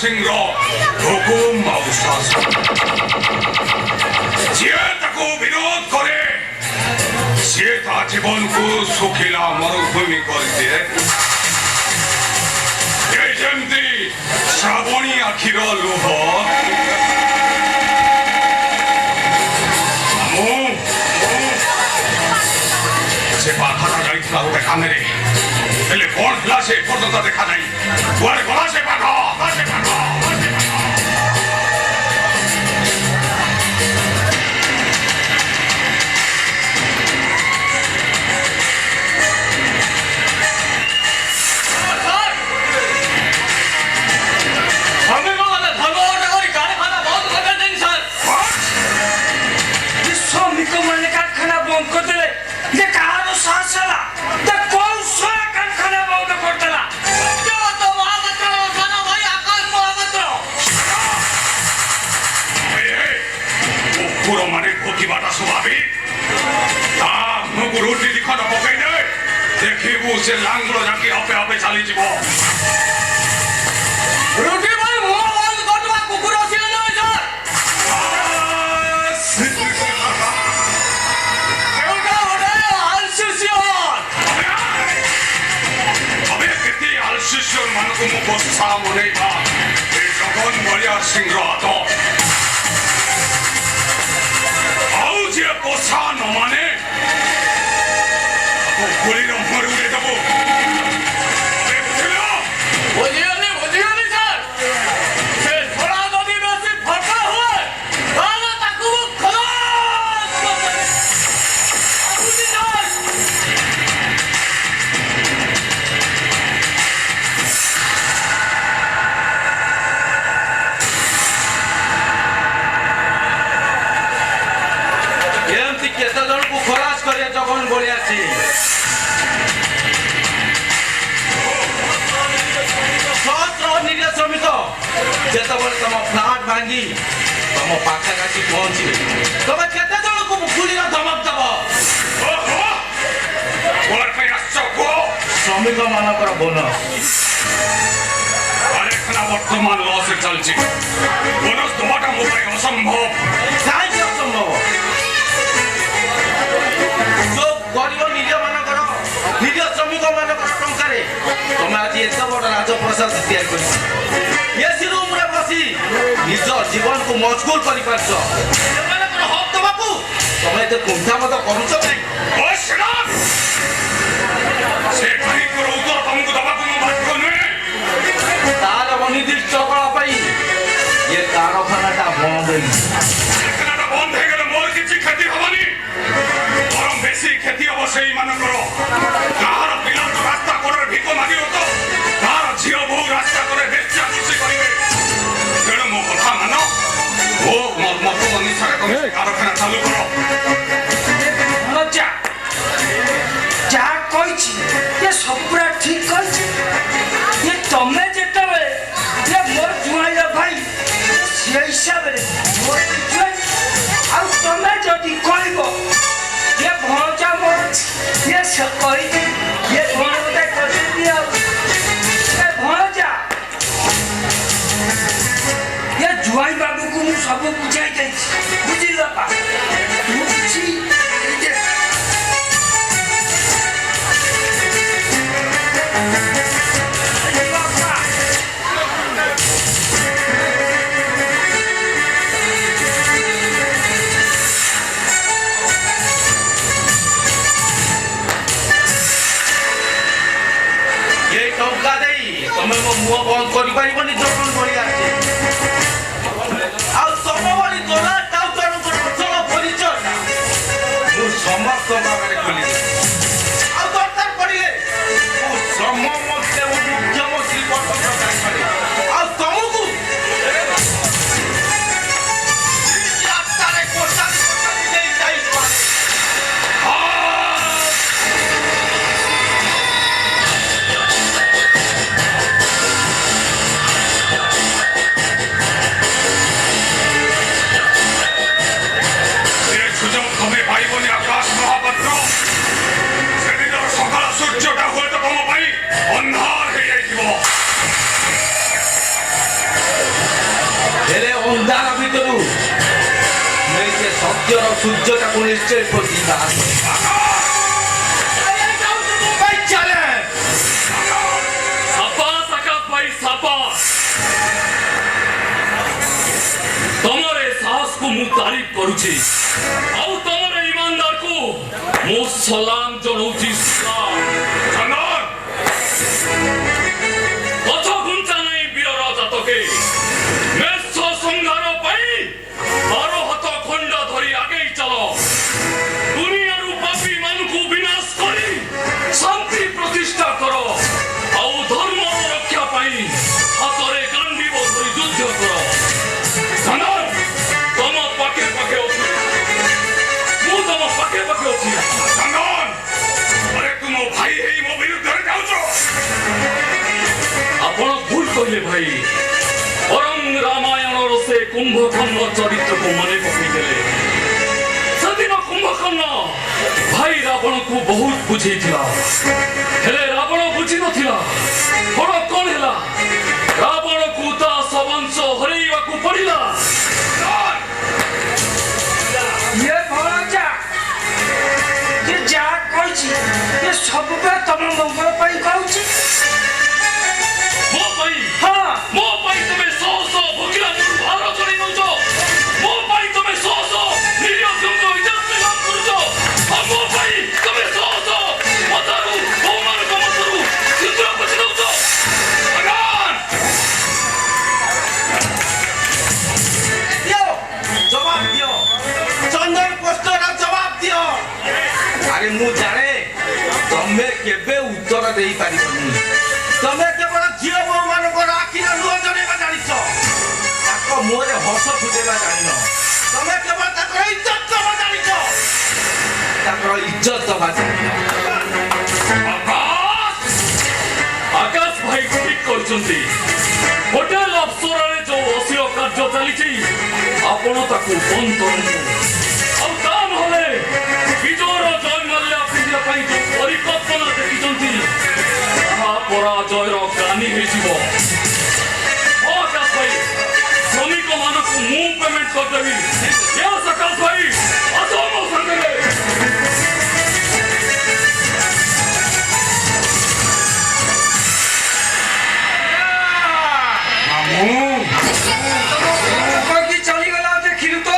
सिंह हुकुम विरोध करे सी जीवन को सुखिला मरुभूमि कर दिए श्रावणी आखिर लुह से बाधा जाइथिला गोटे कामे हेले कोन थिला से पर्यंत देखा नाही कुआरे गला से बाधा से लांगलो जाके आपे आपे चली जीवो रुटी भाई मुंह बंद करवा कुकुर आसिला ना सर एवढा ओडाय आलसिसियन अबे किती आलसिसियन मानको मुको सामने बा ए जगन बलिया सिंह रातो आउ जे पोसा न माने गोली रो मरुले दबो बुझियो सर से थोड़ा नदी में से फटा हुआ ताला ताकू खलास बुझी सर एमती केता जन को खलास करे जगन बोलिया छी श्रमिक जेतबले तुम फ्लाट भांगी तुम पाखे आसी पहुंचे तुम केते जन को गुली धमक दब श्रमिक मानकर बोनस वर्तमान लॉस चलती बोनस दबाटा मो असंभव काहे असंभव जो गरीब निज मानकर निज श्रमिक मानकर टंका तुम आज एत बड़ राजप्रसाद तैयार कर रूम रे बसी निज जीवन को मजबूर कर हक दबा तुम एत कुंठा मत करुच तार अनिर्दिष्ट काल ये कारखाना बंद मोर किसी क्षति हेनी बरम बेसी क्षति हम से रास्ता कर भिक मागे तो तार झील बो रास्ता कर बेचा खुशी करेंगे तेणु मो कथा मान वो मत अनुसार कारखाना चालू कर सब पूरा ठीक कर तमें जिते ये मोर जुआई भाई से हिसाब से तमें जदि कह ये भणजा मोर ये ये भणजा भणजा ये जुआई बाबू को मुझे सब बुझाई बुझिल बापा मुह बंद कर जखन बड़ी आसे तुम बड़ी दोला टाउटर चल परिचय समस्त भाव खोली दरकार पड़े मुख्यमंत्री तुमको ସୂର୍ଯ୍ୟଟାକୁ ନିଶ୍ଚୟ ଖୋଜିବା ତମର ସାହସ କୁ ମୁଁ ତାରିଫ କରୁଛି ଆଉ ତମର ଇମାନଦାର କୁ ମୁଁ ସଲାମ ଜଣାଉଛି ପଛ ଘୁଞ୍ଚା ନାହିଁ ବୀର ରାଜାତକେ ମେଷ ସଂହାର ପାଇଁ 12 ହାତ ଖଣ୍ଡ ଧରି ଆଗେଇ ଚାଲ ଦୁନିଆରୁ ପାପୀ ମାନଙ୍କୁ ବିନାଶ କରି ଶାନ୍ତି ପ୍ରତିଷ୍ଠା କର ଆଉ ଧର୍ମର ରକ୍ଷା ପାଇଁ ହାତରେ ଗାଣ୍ଡିବ ଧରି ଯୁଦ୍ଧ କର ତମ ପାଖେ ପାଖେ ଅଛି ମୁଁ ତମ ପାଖେ ପାଖେ ଅଛି ତୁମ ଭାଇ ହେଇ ମୋ ବିରୁଦ୍ଧରେ ଯାଉଛ ଆପଣ ଭୁଲ କହିଲେ ଭାଇ ବରଂ ରାମାୟଣର ସେ କୁମ୍ଭକର୍ଣ୍ଣ ଚରିତ୍ରକୁ ମନେ ପକେଇଦେଲେ ସେଦିନ କୁମ୍ଭକର୍ଣ୍ଣ ଭାଇ ରାବଣକୁ ବହୁତ ବୁଝେଇଥିଲା ହେଲେ ରାବଣ ବୁଝିନଥିଲା ଫଳ କଣ ହେଲା ରାବଣକୁ ତା ସବଂଶ ହରେଇବାକୁ ପଡ଼ିଲା ଯାହା କହିଛି ସବୁବେଳେ ତମ ମଙ୍ଗଳ ପାଇଁ କହୁଛି ମୋ ପାଇଁ ମୋ ପାଇଁ ତମେ ଶହ ଶହ ଭୋକିଲା ଭାର ଚଢେଇ ନଉଛ ମୋ ପାଇଁ ତମେ ଶହ ଶହ ନିରୀହଙ୍କ ଇଜ୍ଜତ ଲାଭ କରୁଛ ଆଉ ମୋ ପାଇଁ ତମେ ଶହ ଶହ ମତାରୁ ବହୁମାନଙ୍କ ମତରୁ ଶୂଦ୍ର ପୋଷି ଦଉଛ ଜବାବ ଦିଅ ଚନ୍ଦନ ପ୍ରଶ୍ନର ଜବାବ ଦିଅ ଆରେ ମୁଁ ଜାଣେ ତମେ କେବେ ଉତ୍ତର ଦେଇପାରିବନି ତମେ କେବଳ ଝିଅ ବୋହୂ ମାନଙ୍କର ଆଖିର ଲୁହ ଜଣେଇବା ଜାଣିଛ ତାଙ୍କ ମୁହଁରେ ହସ ଫୁଟେଇବା ଜାଣିନ ତମେ କେବଳ ତାଙ୍କର ଇଜ୍ଜତ ଦବା ଜାଣିଛ ତାଙ୍କର ଇଜ୍ଜତ ଦବା ଜାଣିନ ଆକାଶ ଭାଇ ଠିକ କରିଛନ୍ତି ହୋଟେଲ ଅଫସରରେ ଯୋଉ ଅଶ୍ଳୀଳ କାର୍ଯ୍ୟ ଚାଲିଛି ଆପଣ ତାକୁ ବନ୍ଦ କରନ୍ତୁ ଆଉ ତା ନହେଲେ ବିଜୟର ଜୟମାଲ୍ୟ ପିନ୍ଧିବା ପାଇଁ ଯୋଉ ପରିକଳ୍ପନା ଦେଖିଛନ୍ତି ତାହା ପରାଜୟର ଗ୍ଲାନି ହେଇଯିବ ଆକାଶ ଭାଇ ଶ୍ରମିକ ମାନଙ୍କୁ ମୁଁ ପେମେଣ୍ଟ କରିଦେବି ଆକାଶ ଭାଇ ଆସ ମୋ ସାଙ୍ଗରେ ଚଳିଗଲା ଦେଖିଲୁ ତ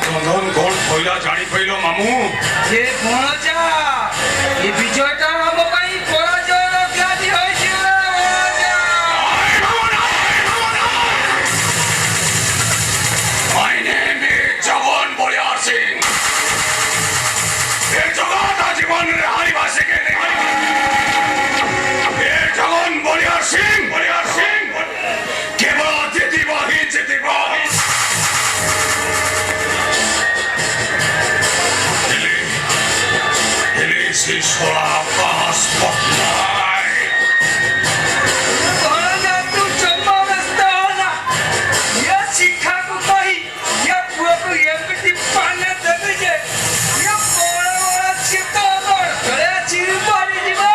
ଚନ୍ଦନ କଣ କହିଲା ଜାଣିପାରିଲ ମାମୁଁ ଏ ଭଣଜା ଏ ବିଜୟଟା ଆମ ପାଇଁ ପରାଜୟର ଗ୍ଲାନି ହୋଇଛି My name is Jagan Bolyar Singh. ये जगत जीवन रे हारिबा सिखेले ये जगन बोलियार सिंह केवल जितिबा दिल्ली से सोला पास पटनाय भणजा तू जम्मा व्यस्त हो ना ये शिक्षा को कही ये पुआ को एमटी पाने देबे जे ये बड़ा बड़ा चित्त कर करे चिर पानी दिबा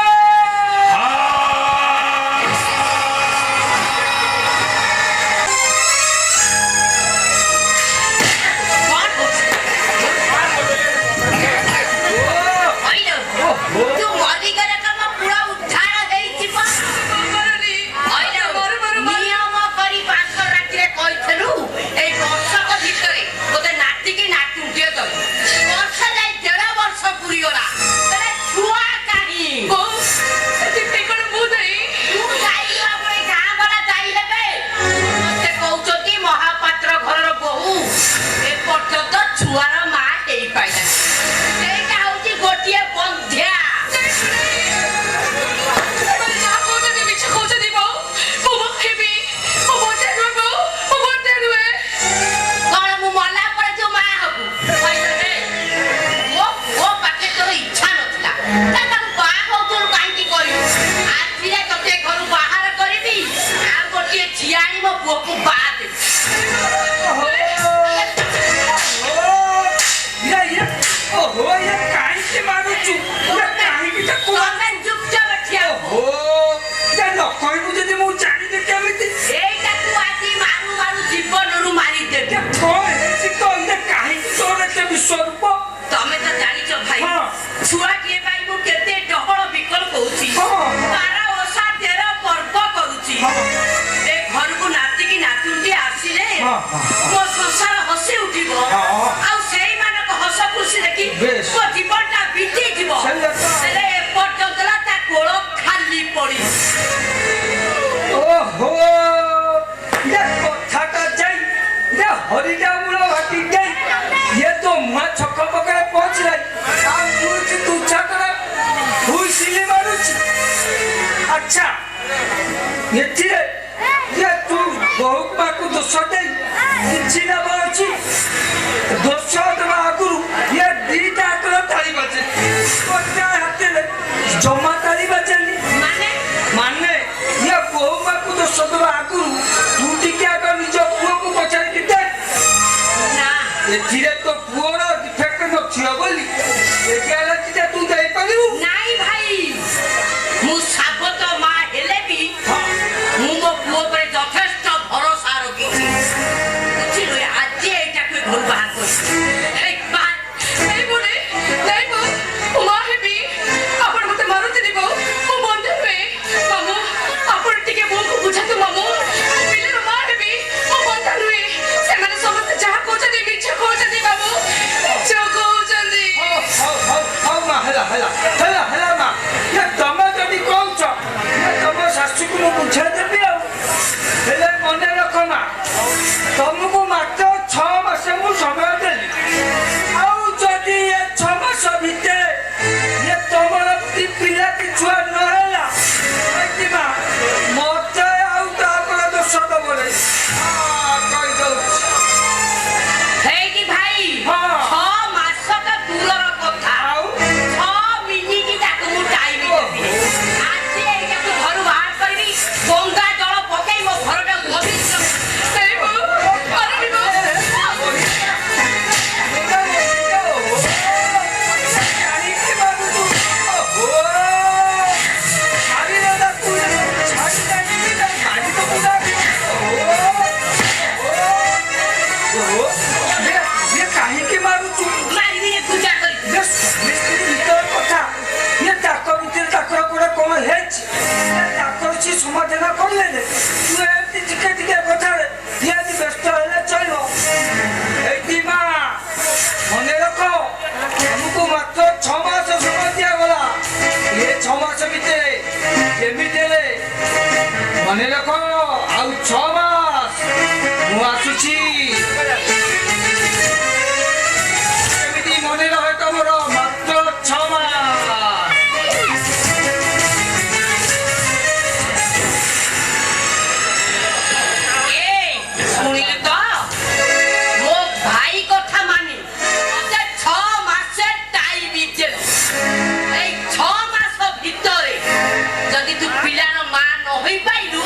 ଛୁଆର ମା ହେଇପାରିଲା ସେଇଟା ହଉଛି ଗୋଟିଏ ବନ୍ଧ୍ୟା କଣ ମୁଁ ମଲା ପରେ ଯୋଉ ମା ହବୁ ମୋ ପାଖେ ତୋର ଇଚ୍ଛା ନଥିଲା ତାକୁ ବାହା ହଉଥିଲୁ କାହିଁକି କହିବୁ ଆଜିରେ ତତେ ଘରୁ ବାହାର କରିବି ଆଉ ଗୋଟିଏ ଝିଅ ଆଣି ମୋ ପୁଅକୁ ବାହା ଦେବି କହିବୁ ଯଦି ମୁଁ ଜାଣିଲି କେମିତି ଏଇଟାକୁ ଆଜି ମାରୁ ମାରୁ ଜୀବନରୁ ମାରିଦେବି କଣ ହେଇଛି କହିଲେ କାହିଁକି ତୋର ଏତେ ବିଶ୍ୱାସ ଏଥିରେ ଇଏ ତୁ ବୋହୁ ପାଖକୁ ଦୋଷ ଦେଇ କିଛି ନେବ ଅଛି ଦୋଷ ଦେବା ଆଗରୁ ଇଏ ଦିଟା ହାତର ତାଳି ବାଜେ ଗୋଟେ ହାତରେ ଜମା ତାଳି ବାଜେନି ମାନେ ଇଏ ବୋହୁ ପାଖକୁ ଦୋଷ ଦେବା ଆଗରୁ ତୁ ଟିକେ ଆଗ ନିଜ ପୁଅକୁ ପଚାରିକି ଦେ ଏଥିରେ ତୋ ପୁଅର ଡିଫେକ୍ଟ ନଥିବ ବୋଲି ଏ ଗ୍ୟାରେଣ୍ଟିଟା ତୁ ଦେଇପାରିବୁ ନାଇଁ ଭାଇ ମୁଁ ସାବତ ମା ହେଲେ ବି ମୁଁ ମୋ ପୁଅ ଉପରେ ଯଥେଷ୍ଟ ଭରସା ରଖିଛି ବୁଝିଲୁ ଆଜି ଏଇଟାକୁ ଘରୁ ବାହାର କରିଛି ହେଲା ମା ଇଏ ତମେ ଯଦି କହୁଛ ତମ ଶାଶୁକୁ ମୁଁ ବୁଝାଇ ଦେବି ଆଉ ହେଲେ ମନେ ରଖ ମା ତମକୁ ମାତ୍ର 6 ମାସ ମୁଁ ସମୟ ଦେଲି ଆଉ ଯଦି ଏ 6 ମାସ ଭିତରେ ଇଏ ତମର ପିଲା କି ଛୁଆ ନ ହେଲା ମା ମତେ ଆଉ ତାପରେ ଦୋଷ ଦବ ନାହିଁ କହିଦଉଛି ହେଇକି ଭାଇ 6 ମାସ ତ ଦୂରର କଥା ଆଉ 6 ମିନିଟ୍ ତାକୁ ମୁଁ ଟାଇମ୍ ଦେବି ଆଜି ଏଇଟାକୁ ଘରୁ ବାହାର କରିବି ଗଙ୍ଗା ଜଳ ପକେଇ ମୋ ଘରଟା ପବିତ୍ର କାହିଁକି ମାରୁଛୁ ମାରିବି ପୂଜା କରି ତାଙ୍କର ଗୋଟେ କଣ ହେଇଛି ତାଙ୍କର ସେ ସମାଧାନ କରିଲେ ତୁ ଏମିତି ଟିକେ ଟିକେ କଥାରେ ଇଏ ବ୍ୟସ୍ତ ହେଲେ ଚଳିବ ଏଇଠି ମା ମନେ ରଖ ଆମକୁ ମାତ୍ର 6 ମାସ ସମୟ ଦିଆଗଲା ଏ 6 ମାସ ଭିତରେ ଯେମିତି ହେଲେ ମନେ ରଖ ଆଉ 6 ମାସ ମୁଁ ଆସୁଛି ଏମିତି ମନେ ରହେ ତମର ମାତ୍ର 6 ମାସ ଶୁଣିଲେ ତ ମୋ ଭାଇ କଥା ମାନି ମତେ 6 ମାସ ଟାଇମ୍ ଦେବ ଏଇ 6 ମାସ ଭିତରେ ଯଦି ତୁ ପିଲାର ମା ନ ହୋଇପାରିଲୁ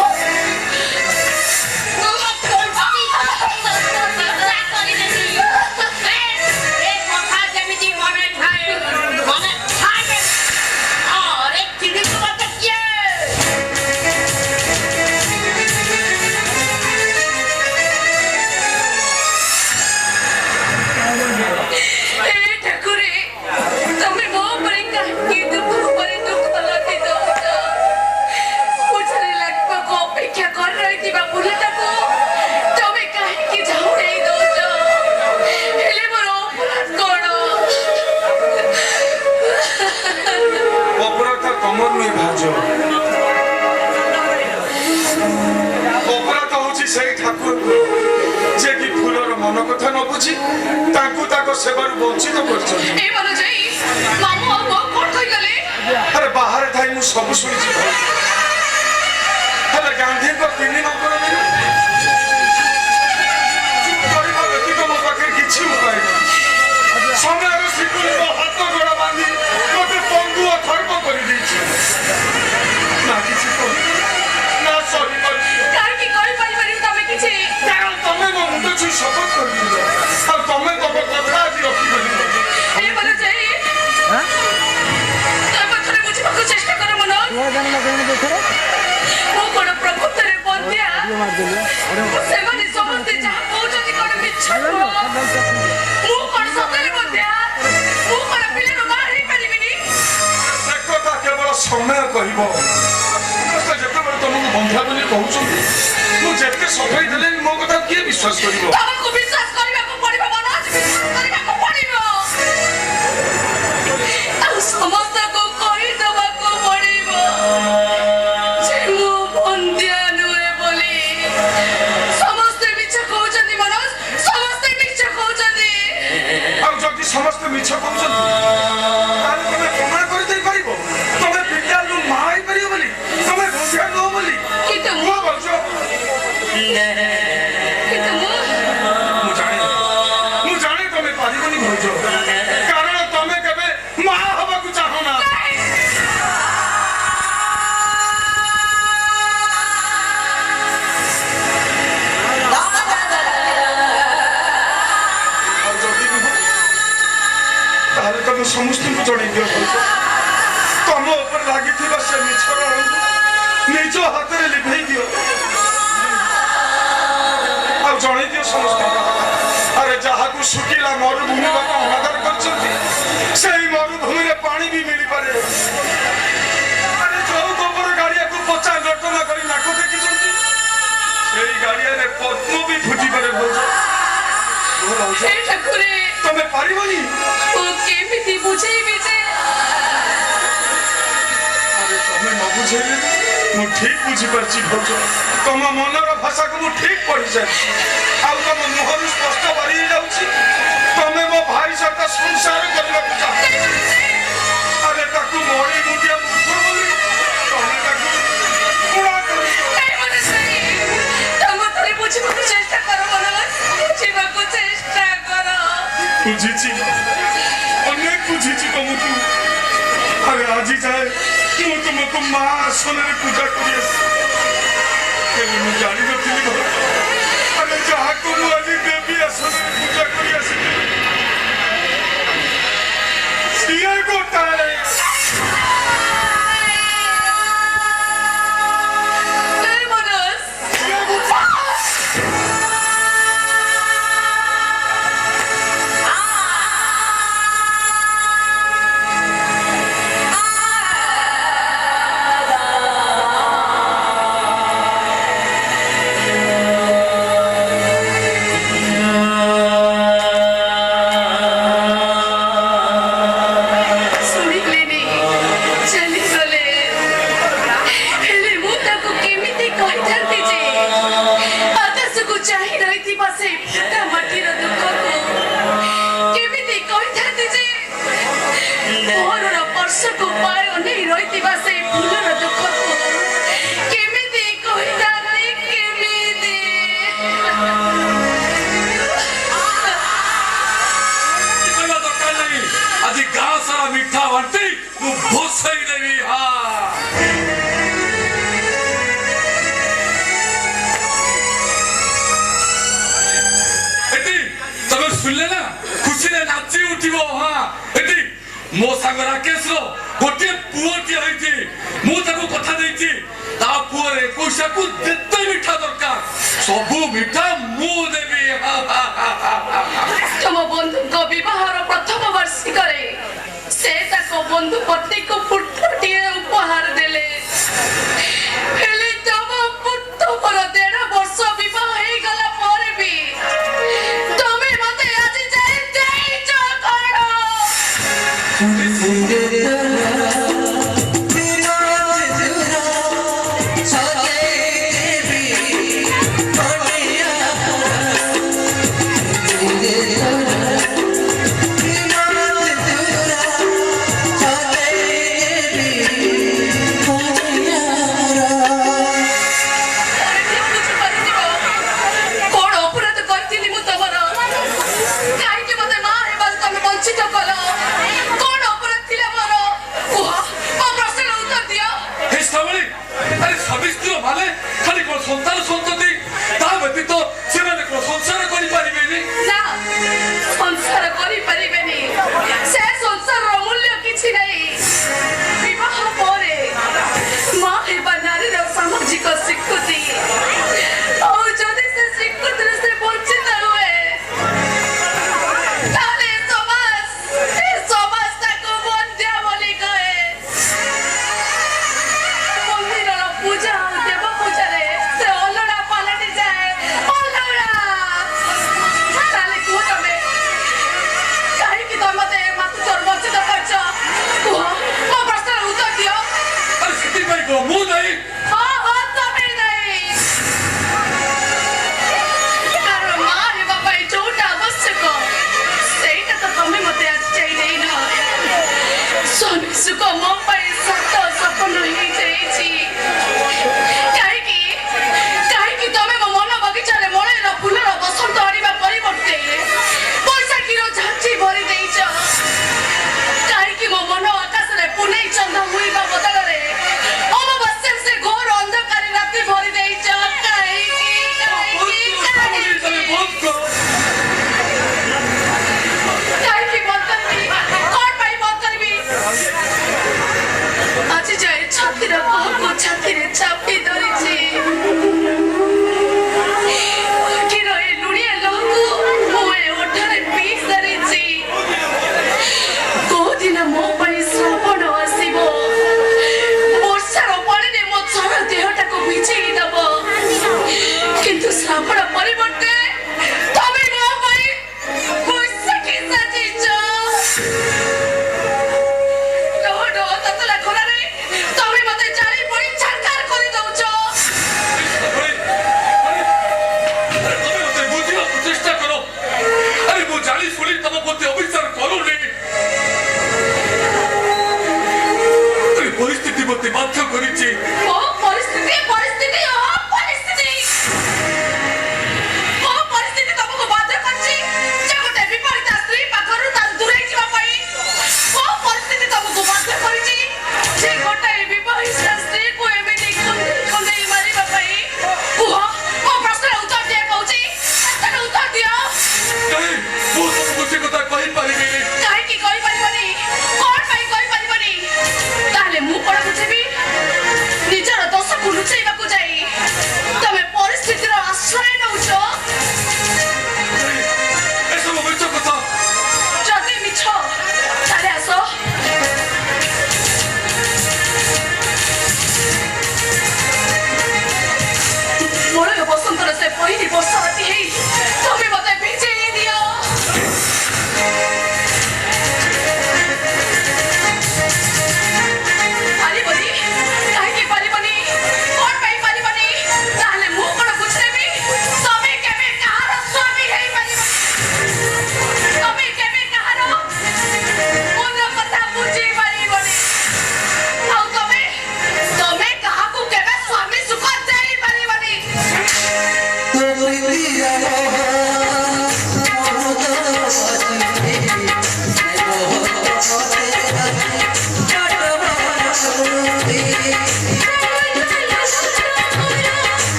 ମନ କଥା ନ ବୁଝି ତାଙ୍କୁ ତାଙ୍କ ସେବାରୁ ବଞ୍ଚିତ କରିଛନ୍ତି ଆରେ ବାହାରେ ଥାଇ ମୁଁ ସବୁ ଶୁଣିଛି ହେଲେ ଗାନ୍ଧୀଙ୍କ 3 ନମ୍ବର କରିବା ବ୍ୟତୀତ ମୋ ପାଖରେ କିଛି ଉପାୟ ନାହିଁ ସମୟର ଶିକୁଳିର ହାତ ଗୋଡ଼ ବାନ୍ଧି ମୋତେ ପଙ୍ଗୁ ଓ ଖର୍ବ କରିଦେଇଛି ନା କିଛି କହିବି ନା ସହିପାରୁଛି ତମେ ମୋ ମୁଣ୍ଡ ଛୁଇଁ ଶପଥ କରିଦିଅ ଆଉ ତମେ ତମ କଥା ଆଜି ରଖିପାରିବ ମୁଁ କଣ ପ୍ରକୃତରେ ବନ୍ଧ୍ୟା ସେମାନେ ସମସ୍ତେ ଯାହା କହୁଛନ୍ତି କଣ ମିଛ ମୁଁ କଣ ସତରେ ବନ୍ଧ୍ୟା ମୁଁ କଣ ପିଲାର ମା ହେଇପାରିବିନି ସେ କଥା କେବଳ ସମୟ କହିବ ଯେତେବେଳେ ତମକୁ ବନ୍ଧ୍ୟା ବୋଲି କହୁଛନ୍ତି ମୁଁ ଯେତେ ସଫେଇ ଦେଲେ ମୋ କଥା କିଏ ବିଶ୍ୱାସ କରିବ ତମକୁ ବିଶ୍ୱାସ କରିବାକୁ ପଡିବ ମନୋଜ ବିଶ୍ୱାସ କରିବାକୁ ପଡିବ ଆଉ ସମସ୍ତଙ୍କୁ କହିଦେବାକୁ ପଡିବ ଯେ ମୁଁ ବନ୍ଧ୍ୟା ନୁହେଁ ବୋଲି ସମସ୍ତେ ମିଛ କହୁଛନ୍ତି ମନୋଜ ସମସ୍ତେ ମିଛ କହୁଛନ୍ତି ଆଉ ଯଦି ସମସ୍ତେ ମିଛ କହୁଛନ୍ତି ତାହେଲେ ତମେ ପ୍ରମାଣ କରିଦେଇ ପାରିବ ତମେ ପିଲାରୁ ମା ହେଇପାରିବ ବୋଲି ତମେ ବନ୍ଧ୍ୟା ନୁହଁ ବୋଲି କିନ୍ତୁ ନିଜ ହାତରେ ଲିଭେଇ ଦିଅ ଆଉ ଜଣେଇ ଦିଅ ସମସ୍ତଙ୍କୁ ଆରେ ଯାହାକୁ ଶୁଖିଲା ମରୁଭୂମି ବାପା ଅନାଦର କରିଛନ୍ତି ସେଇ ମରୁଭୂମିରେ ପାଣି ବି ମିଳିପାରେ ଆରେ ଯୋଉ ଗୋବର ଗାଡ଼ିଆକୁ ପଚା ନର୍ଦ୍ଦମା କରି ନାକ ଦେଖିଛନ୍ତି ସେଇ ଗାଡ଼ିଆରେ ପଦ୍ମ ବି ଫୁଟିପାରେ ଭାଉଜ ହେ ଠାକୁରେ ତମେ ପାରିବନି ମୁଁ କେମିତି ବୁଝେଇବି ଯେ ଆରେ ତମେ ନ ବୁଝେଇଲେ ମୁଁ ଠିକ ବୁଝିପାରିଛି ଭାଉଜ ତମ ମନର ଭାଷାକୁ ମୁଁ ଠିକ ପଢିସାରିଛି ଆଉ ତମ ମୁହଁରୁ ସ୍ପଷ୍ଟ ବାହାରି ଯାଉଛି ତମେ ମୋ ଭାଇ ସହିତ ସଂସାର କରିବାକୁ ଚାହ ଆରେ ତାକୁ ମଣି ମୁଣ୍ଡିଆ ମୂର୍ଖ ବୋଲି ତମେ ତାକୁ କୁଣା କରୁଛ ତମ ଥରେ ବୁଝିବାକୁ ଚେଷ୍ଟା କର ବୁଝିବାକୁ ଚେଷ୍ଟା କର ବୁଝିଛି ଅନେକ ବୁଝିଛି ତମକୁ ଆରେ ଆଜି ଯାଏ ମୁଁ ତୁମକୁ ମା ଆସନରେ ପୂଜା କରି ଆସିଛି ହେଲେ ମୁଁ ଜାଣିନଥିଲି ଭାଉଜ ଆରେ ଯାହାକୁ ମୁଁ ଆଜି ଦେବୀ ଆସନରେ ପୂଜା କରି ଆସିଲି ସିଏ ଗୋଟାଏ আজি গাঁ সারা মিঠা বান্টি মু ভোসাই দেবি হা এটি তবে শুনলে না খুশিরে নাচি উঠিব হ্যাঁ এটি ମୋ ସାଙ୍ଗ ରାକେଶର ଗୋଟିଏ ପୁଅଟିଏ ହେଇଛି ମୁଁ ତାକୁ କଥା ଦେଇଛି ତା ପୁଅର 21କୁ ଯେତେ ମିଠା ଦରକାର ସବୁ ମିଠା ମୁଁ ଦେବି ତମ ବନ୍ଧୁଙ୍କ ବିବାହର ପ୍ରଥମ ବାର୍ଷିକରେ ସେ ତାଙ୍କ ବନ୍ଧୁ ପତ୍ନୀକୁ ପୁଟଟିଏ ଉପହାର ଦେଲେ ହେଲେ ତମ ପୁତର 1.5 ବର୍ଷ ବିବାହ ହେଇଗଲା ପରେ ବି ତମେ ମତେ ଆଜି ଯାଏ ଦେଇଛ କଣ সন্তান সন্ততি তা ব্যতীত সেমানে কোন সংসার করি পারিবেনি না সংসার করি পারিবেনি সে সংসারর মূল্য কিছু নাই বিবাহ পরে মা হেবা নারীর সামাজিক স্বীকৃতি ଆଉ ଯଦି ସେ ସ୍ୱୀକୃତିରେ ସେ ବଞ୍ଚିତ ହୁଏ ତାହେଲେ ସମାଜ ତାକୁ ବନ୍ଧ୍ୟା ବୋଲି କହେ ମନ୍ଦିରର ପୂଜା ଆଉ ଦେବ ପୂଜାରେ ସେ ଅଲଗା ପାଲଟି ଯାଏ ଅଲଗା ତାହେଲେ କୁହ ତମେ କାହିଁକି ତମେ ମତେ ମାତୃତ୍ୱର ବଞ୍ଚିତ କରିଛ କୁହ ମୋ ପ୍ରଶ୍ନର ଉତ୍ତର ଦିଅ ଆରେ ସେଥିପାଇଁ କହ ମୁଁ ନାହିଁ ହଁ ତମେ ନାହିଁ କାରଣ ମା ହେବା ପାଇଁ ଯୋଉଟା ଆବଶ୍ୟକ ସେଇଟା ତ ତମେ ମତେ ଆଜି ଯାଇ ଦେଇନ ସ୍ୱାମୀ ସୁଖ ମୋ ପାଇଁ ସତ ସପନ ହେଇଯାଇଛି କାହିଁକି ତମେ ମୋ ମନ ବଗିଚାରେ ମଳୟର ଫୁଲର ବସନ୍ତ ଆଣିବା ପରିବର୍ତ୍ତେ ବୈଶାଖୀର ଝାଞ୍ଚି ଭରି ଦେଇଛ କାହିଁକି ମୋ ମନ ଆକାଶରେ ପୁନେଇ ଚନ୍ଦ୍ର ହୁଇବା ବଦଳରେ ଅମାବାସ୍ୟାରେ ସେ ଘୋର ଅନ୍ଧକାରୀ ରାତି ଭରି ଦେଇଛ କାହିଁକି ବନ୍ଦ କରିବି କଣ ପାଇଁ ବନ୍ଦ କରିବି ଆଜି ଯାଏ ଛାତିର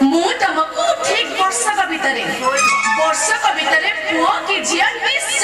ମୁଁ ତମକୁ ଠିକ ବର୍ଷକ ଭିତରେ ପୁଅ କି ଝିଅ ମିଶି